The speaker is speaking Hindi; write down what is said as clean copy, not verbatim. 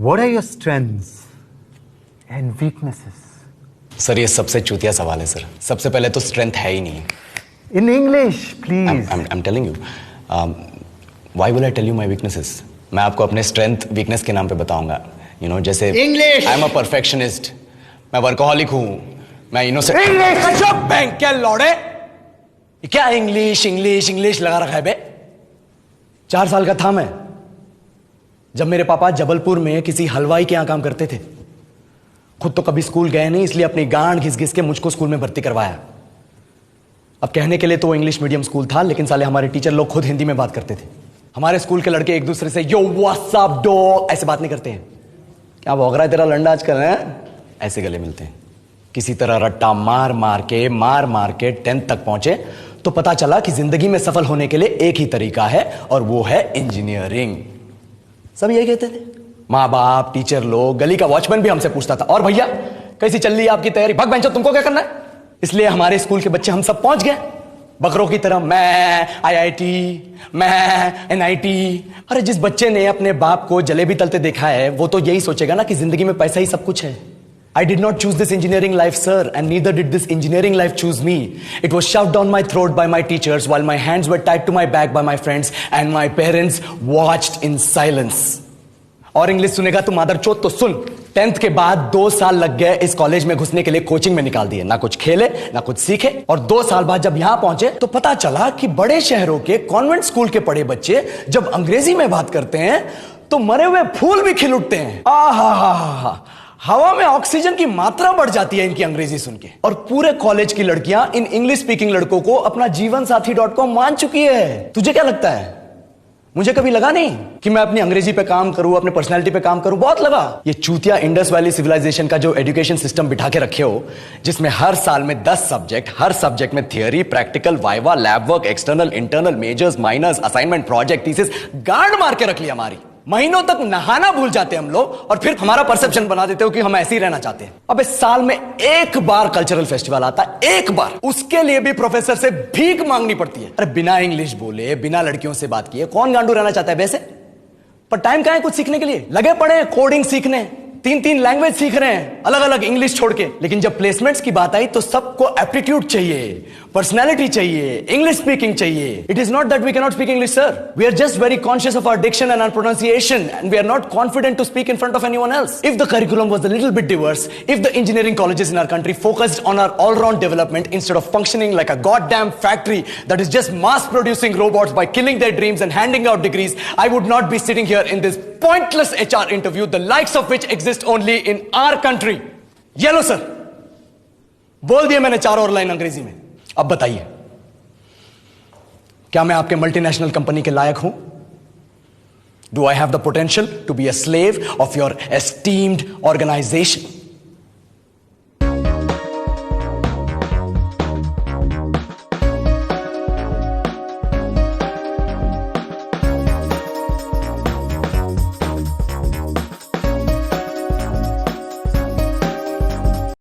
What are your strengths and weaknesses? Sir ये सबसे चूतिया सवाल है सर. सबसे पहले तो स्ट्रेंथ है ही नहीं. In English, please. I'm telling you. Why will I tell you my weaknesses? मैं आपको अपने स्ट्रेंथ वीकनेस के नाम पे बताऊंगा. You know, जैसे English. I'm a perfectionist. मैं वर्कोहॉलिक हूँ. मैं इनोसेंट. English. चुप बैंक क्या लौड़े? क्या इंग्लिश इंग्लिश इंग्लिश लगा रखा है बे? 4 साल का था मैं जब मेरे पापा जबलपुर में किसी हलवाई के यहां काम करते थे. खुद तो कभी स्कूल गए नहीं, इसलिए अपनी गांड घिस घिस के मुझको स्कूल में भर्ती करवाया. अब कहने के लिए तो वो इंग्लिश मीडियम स्कूल था, लेकिन साले हमारे टीचर लोग खुद हिंदी में बात करते थे. हमारे स्कूल के लड़के एक दूसरे से यो व्हाट्स अप डॉग ऐसे बात नहीं करते हैं. क्या भौंक रहा है तेरा लंडा आजकल है? ऐसे गले मिलते हैं. किसी तरह रट्टा मार मार के 10th तक पहुंचे तो पता चला कि जिंदगी में सफल होने के लिए एक ही तरीका है और वो है इंजीनियरिंग. सब यही कहते थे. माँ बाप, टीचर लोग, गली का वॉचमैन भी हमसे पूछता था, और भैया कैसी चल रही है आपकी तैयारी? भग बेंचो, तुमको क्या करना है? इसलिए हमारे स्कूल के बच्चे हम सब पहुंच गए बकरों की तरह. मैं IIT, मैं NIT. अरे जिस बच्चे ने अपने बाप को जलेबी तलते देखा है वो तो यही सोचेगा ना कि जिंदगी में पैसा ही सब कुछ है. I did not choose this engineering life, sir, and neither did this engineering life choose me. It was shoved down my throat by my teachers while my hands were tied to my back by my friends and my parents watched in silence. और इंग्लिश सुनेगा तो मादर चोद तो सुन. 10th के बाद 2 साल लग गए इस कॉलेज में घुसने के लिए. कोचिंग में निकाल दिए, ना कुछ खेले ना कुछ सीखे. और 2 साल बाद जब यहां पहुंचे तो पता चला कि बड़े शहरों के कॉन्वेंट स्कूल के पढ़े बच्चे जब अंग्रेजी में बात करते हैं तो मरे हुए फूल भी खिल उठते हैं. आहा, हवा में ऑक्सीजन की मात्रा बढ़ जाती है इनकी अंग्रेजी सुन के. और पूरे कॉलेज की लड़कियां इन इंग्लिश स्पीकिंग लड़कों को अपना जीवनसाथी.com मान चुकी है. तुझे क्या लगता है? मुझे कभी लगा नहीं कि मैं अपनी अंग्रेजी पे काम करूं, अपने पर्सनालिटी पे काम करूं. बहुत लगा. ये चूतिया इंडस वैली सिविलाइजेशन का जो एजुकेशन सिस्टम बिठा के रखे हो, जिसमें हर साल में 10 सब्जेक्ट, हर सब्जेक्ट में theory, practical, viva, lab work, external, internal, majors, minors, assignment, project, thesis, गांड मार के रख लिया हमारी. महीनों तक नहाना भूल जाते हैं हम लोग और फिर हमारा परसेप्शन बना देते हो कि हम ऐसे ही रहना चाहते हैं. अबे साल में एक बार कल्चरल फेस्टिवल आता है, एक बार. उसके लिए भी प्रोफेसर से भीख मांगनी पड़ती है. अरे बिना इंग्लिश बोले, बिना लड़कियों से बात किए कौन गांडू रहना चाहता है वैसे? पर टाइम कहां है कुछ सीखने के लिए? लगे पड़े हैं कोडिंग सीखने, 3 लैंग्वेज सीख रहे हैं अलग अलग इंग्लिश छोड़ के. लेकिन जब प्लेसमेंट्स की बात आई तो सबको एप्टीट्यूड चाहिए, पर्सनैलिटी चाहिए, इंग्लिश स्पीकिंग चाहिए. It is not that we can not speak English, sir. We are just very conscious of our diction and our pronunciation and we are not confident to speak in front of anyone else. If the curriculum was a little bit diverse, if the engineering colleges in our country focused on our all round development instead of functioning like a goddamn factory that is just mass producing robots by killing their dreams and handing out degrees, I would not be sitting here in this pointless HR interview, the likes of which exist only in our country. ये लो सर, बोल दिया मैंने 4 और लाइन अंग्रेजी में. अब बताइए, क्या मैं आपके मल्टीनेशनल कंपनी के लायक हूं? Do I have the potential to be a slave of your esteemed organization?